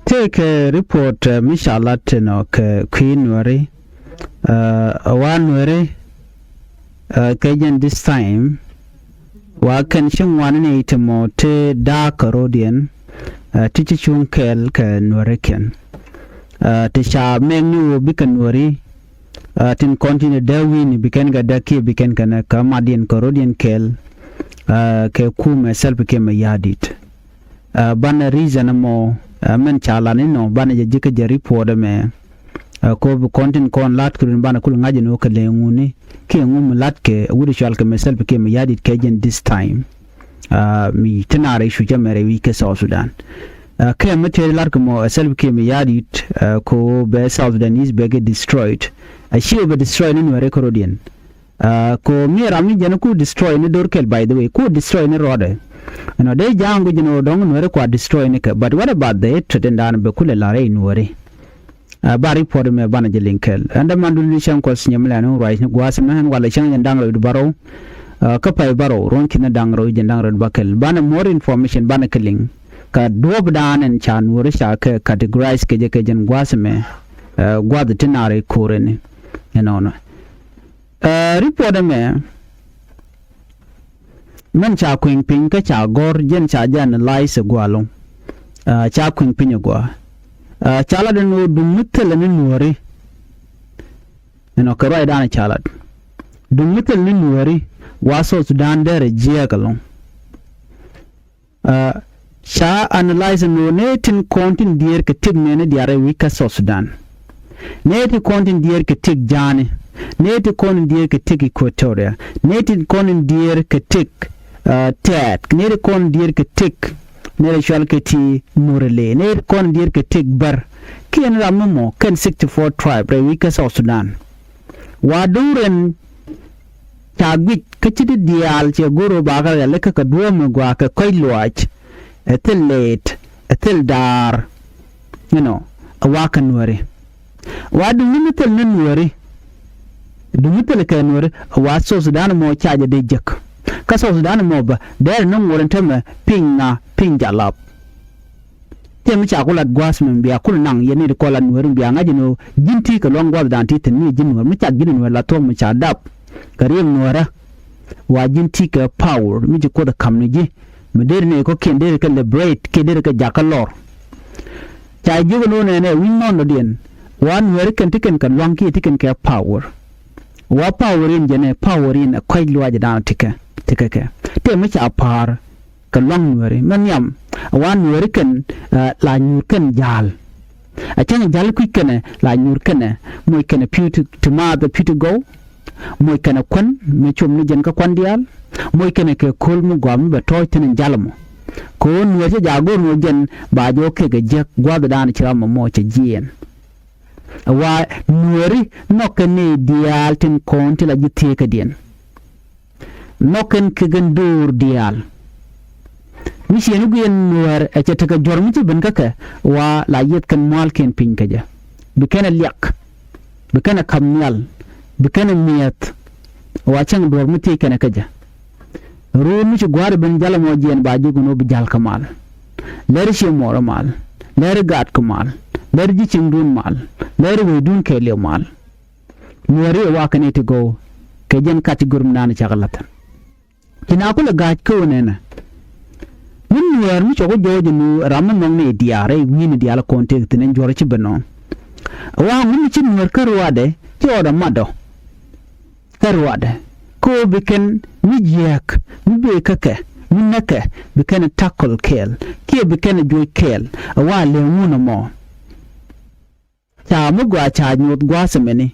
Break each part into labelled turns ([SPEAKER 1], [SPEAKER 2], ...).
[SPEAKER 1] take a report mishalat no ke queen wari one wari kajan this time wa kan shin wani ne itimo te da karodian tichi chung kel ke nwariken te sha menu bikan wari tin continue dawin bikan ga daki bikan kana kamadian karodian kel ke kuma self ke mayadit bana reason mo men chala ni no bana je jika je report me ko content kon lat kun bana kul ngaje no ke lenguni ke ngum lat ke wuri shal ke mesel ke me yadit ke gen this time mi tenare shu jamere wi ke South Sudan ke mete lar ko mo sel ke me yadit ko be South Sudan is be get destroyed she be destroyed ni recording ko mi rami jana ku destroy ni dorkel by the way ku destroy ni rode no de jangu jino dong no re kwa destroy ni ka but what about the threaten dan be kule la re nuore ba report me bana je linkel anda mandu ni shan ko nyamla no right ni gwasa man wala shan dang ro baro ka pay baro ron kin dang ro je dang ro bakel bana more information bana killing ka dob dan en chan wore sha ka categorize ke je gwasa me gwada tinare koreni no report me men cha kwing ping ka cha gor jen cha jan lai se gwalong cha kwing ping gwa chala de no dumutel ni nuori no ka rai dan chala dumutel ni nuori waso Sudan dere jia kalong cha analyze no netin kontin dier ke tig ne diare wika so Sudan neti kontin dier ke tig jani neti kontin dier ke tig Equatoria neti kontin dier ke tig tet neti kontin dier ke tig nere shal ke ti murele nere kontin dier ke tig bar kien ramumo ken 64 tribe re wika South Sudan waduren tagwit kachidi dial che goro bagar ya leka ka duwa gwa ka koy luach etel late etel dar awakan wari wadu minutel nan wari dumutel ka wari wa South Sudan mo chaje de jek ka South Sudan mo ba der nan woran tama ping jalap temi cha kulat gwas men biya kul nang yeni de kolan wari biya ngaji no jinti ka long gwa dan titin ni jin wari cha ginin wala to mu cha dap karim nuara wajin tika power mi ko da kamniji meder ne ko kende ka liberate kende ka jakalor cha jugo no ne win non dien wan wer kan tiken kan wanki tiken ka power wa power in jene power in a kwai luwa da tika ka te mi cha par kan long wer man yam wan wer kan la nyur kan jal a chan jal ku kan la nyur kan moy kan putu to ma the putu go moy kana kon me chom ni jen ka kon dial moy kana ke kol mu gwam ba toy tin jalmo ko no je jago no jen ba jo ke ge je gwa da ni chira mo che jien wa nuori no kane dial tin kon ti la jite ka dien no ken ke gendur dial mi se nu gen nuor e che ta jormi ti ben ka wa la yet kan mal ken pin ka ja bi kana liak bi kana kamnyal bikana miyat wachang dor muti kana kaja ro mi ci gwar ben jala mo jien ba jugo no bi jal kamal ler shi moro mal ler gat kamal ler ji cindun mal ler we dun ke le mal nuari wa kane ti go ke jen category nan chagalata kina kula gat ko nena min nuar mi chogo jojo nu ramon non ne diare wini diala kontek tenen jore ci benon wa mi ci nuar karwade ci oda mado karwada ko biken mijek mibe kake minake biken tackle kel ke biken joy kel wa le muna mo ta mu gwa cha nyot gwa semeni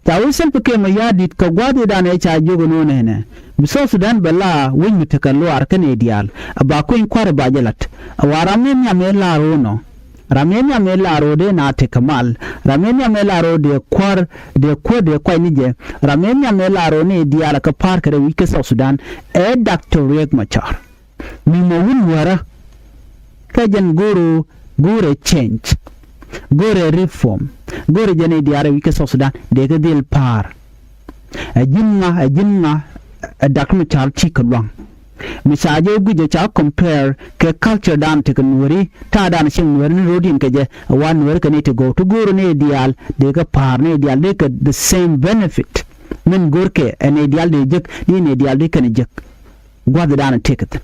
[SPEAKER 1] ta usen peke ma yadit ka gwade da na cha jogo no ne biso Sudan bala win mitakallo arkane dial aba ko in kware bajalat awara men ya me la rono ramenya melaro de na te kamal ramenya melaro de kwar de ko de kwai nije ramenya melaro ne diala ka park re wike South Sudan e Dr. Riek Machar mi mo win wara ka jan gore change gore reform gore jene diara wike South Sudan de ka del par a jinna Dr. Machar chikalwang misaje guje cha compare ke culture dan te kanuri ta dan shin nuwar ni rodin ke je wan nuwar ka ne te go to guru ne ideal de ka par ne ideal de ka the same benefit min gorke an ideal de jek ni ne ideal de kan jek gwada dan ticket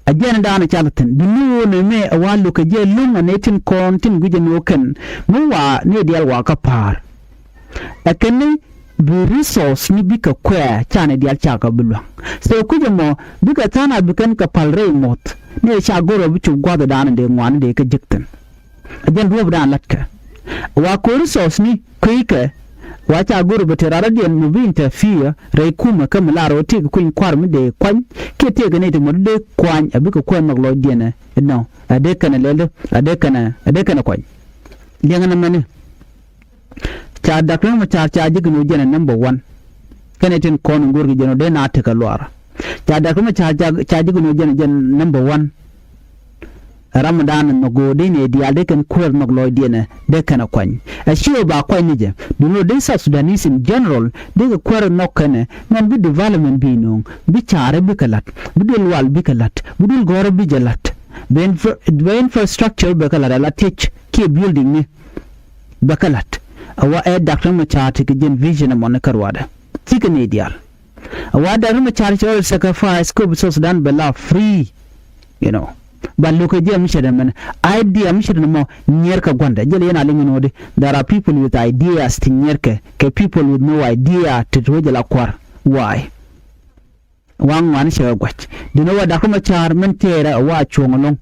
[SPEAKER 1] ajena dan chalatan dunu ne me awalu ka je lunga ne tin kontin guje no kan mu wa ne ideal wa ka par akene bi resource ni bika kwa chane dial chaka bulwa so kuje mo bika tana bikan ka palre mot ne cha goro bichu gwada dan de ngwan de ka jiktan ajen ruwa dan latka wa ko resource ni kuike wa cha goro beterara de mu bi interfere rai kuma kam laro te ku kwar mu de kwan ke te ga ne de mu de kwan abika kwan maglo de ne no ade kana lele ade kana kwan lenga na mane cha dakran ma cha jigno jena number 1 kenetin kon ngurgi jeno de na taka lwara cha dakran ma cha jigno jena number 1 ramadan no go de ne dia de kan kwel no lo de ne de kana kwan a shiwo ba kwan ni je do no de South Sudanese in general de ga kwel no kana nan bi development bi no bi chare bi kalat bi dul wal bi kalat bi dul gore bi jalat ben infrastructure bi kalat la teach ke building ni bakalat awa Dr. Machar take gen vision amon karwada tiken ideal awa Dr. Machar will sacrifice ko so Sudan bela free you know balluko je mishada man idea mishada mo nyerka gonda jele yana lingino de there are people with ideas to nyerka ke people with no idea to wajala kwar why wang wan shewa gwach dino wa Dr. Machar men tera wa chongolong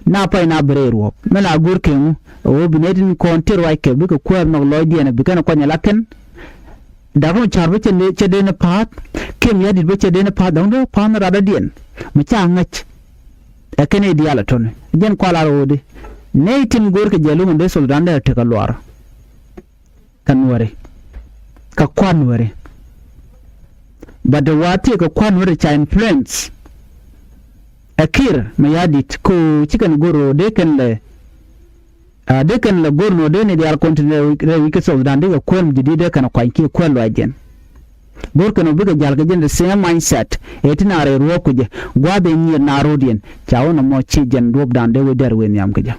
[SPEAKER 1] na pay na brero mela gurken o binedin konter wa ke bika kwar no loidi na bika na kwanya laken daru charbe chede na pat kem yadi be chede na pat dondo pan rada dien macha ngach akene diala ton gen kwala rode neitin gurke jelu nde Sudan da te kalwar kanware ka kwanware badawati ka kwanware cha influence akir mayadit ko chicken goro de kan le gorno de ne dial continue wike Sudan de ko mjidi de kan kwanki ko lo ajen gor kan biga jalga jen the same mindset etinare ro kuje gwabe nyir na rodien chawo no mo chi jen rob dan de we der wen yam kuje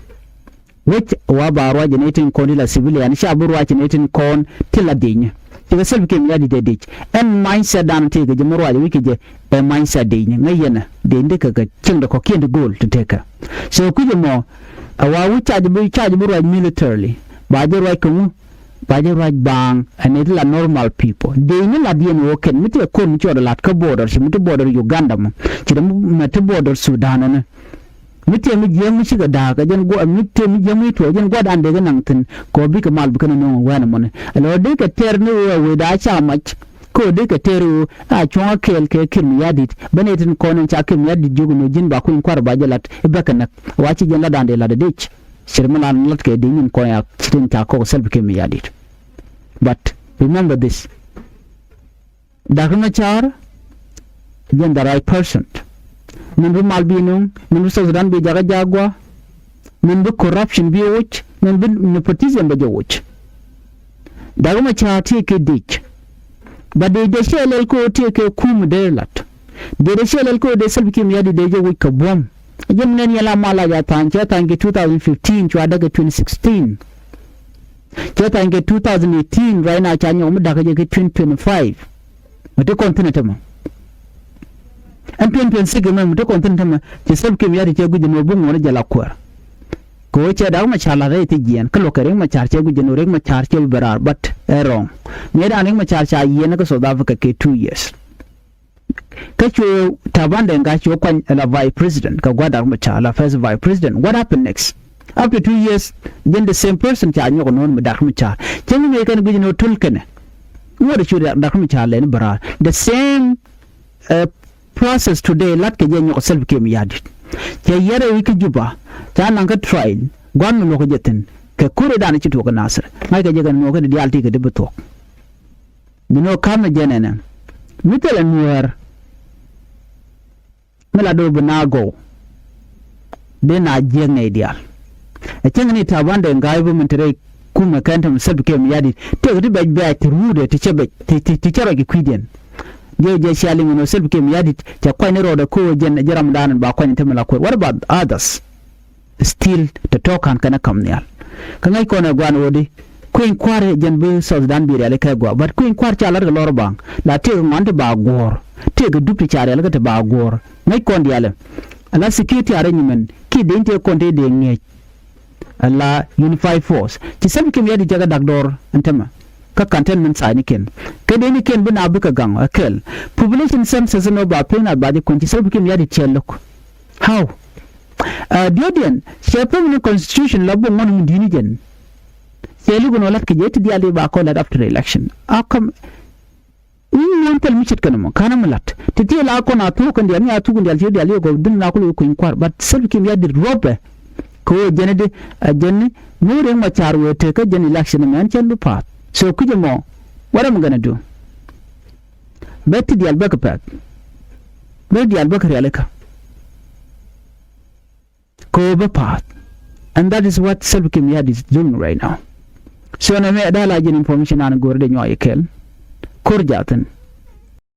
[SPEAKER 1] which wa ba ro jen etin kondila civilian sha buru wa jen etin kon tiladinya tiga selbi kem yadi de dik en mindset dan te ge moro ali wike je e mindset de ngayena de ndika ga cingda ko kende goal to take so kuje mo awa wu charge buru militarily ba je ro ko ba je ro bang and it la normal people de ni la dien wo ken mite ko mi chodo lat ka border shi mite border Uganda mo chida mite border Sudan na mite mi je mi shiga da ga jen go mite mi je mi to jen go dan de ga nan tin ko bi ka mal bu kana no wana mo ne alo de ka ter ni we da cha mach ko de ka teru a chonga kel ke kin yadit benetin ko non cha kin yadit jogu no jin ba ko kwar ba jalat e baka nak wachi jen la dan de la de dich shirmala lat ke dinin ko ya tin ta ko self kin yadit but remember this Dr. Machar jen the right person member malbinum member Sudan bi jaga jagwa member corruption bi woch member nepotism bi woch Dr. Machar take dich but de shelel ko take kum de lat de shelel ko de selbi kim yadi de je ka bom jem nen yala mala ya tanke 2015 chwa daga 2016 chwa 2018 right now chanyo mu daga je 2025 mutu continent ma en 2026 ma mutu continent ma je selbi kim yadi je guje no bum wona jala kwar ko che da ma chala re ti gen kalo kare ma char che guje no re ma char che berar but wrong me da ma char cha yena ko South Africa ke 2 years kacho tabanda ngacho kwa la vice president ka gwada ma chala first vice president what happened next after 2 years then the same person cha nyo no ma da ma char chen me kan guje no tulkene what should da ma char le berar the same process today lat ke je nyo self ke mi yadi ke yare wiki juba ta nan ka trial gwan no ko jetin ke kure da ni ci to ka nasir mai ka je ga no ka di alti ka debuto dino kam jenena mitele nuer mela do banago de na jeng ideal e cengni ta bande ngaibu mentere kuma kanta musabike mi yadi te gudi be ti rude ti chebe ti chebe ki kwiden je shali ngono self kem yadit ja kwani roda ko jen jaram dan ba kwani temala ko what about others still to talk an kana kamnial kangai ko na gwan wodi queen kware jen be so dan bi rele kay go but queen kwar chalar ga lor bang la te ngante ba gor te ga dupti chare la te ba gor ngai kon diale ala security arrangement ki dente konte de nge ala unified force ci self kem yadi jaga dagdor antema ka cantonment sa ni ken kede ni ken bina buka gang akel population census no ba pena ba de konti self kem yadi chelok how diodian shape constitution labo ngon dini jen selu gono lat ke jeti diali ba ko lat after election akam in tel michit kanamo kana malat titi la ko na tu kan diani atu kan diali go dun na ko ko inquire but self kem yadi robe ko jenede jenni nure ma charwe te ka jen election man chelu pat so kujamo what am I going to do bet the albaka pack bet the albaka realika go path and that is what Salva Kiir is doing right now so na me dala jin information an gorde nyoy kel kur jaten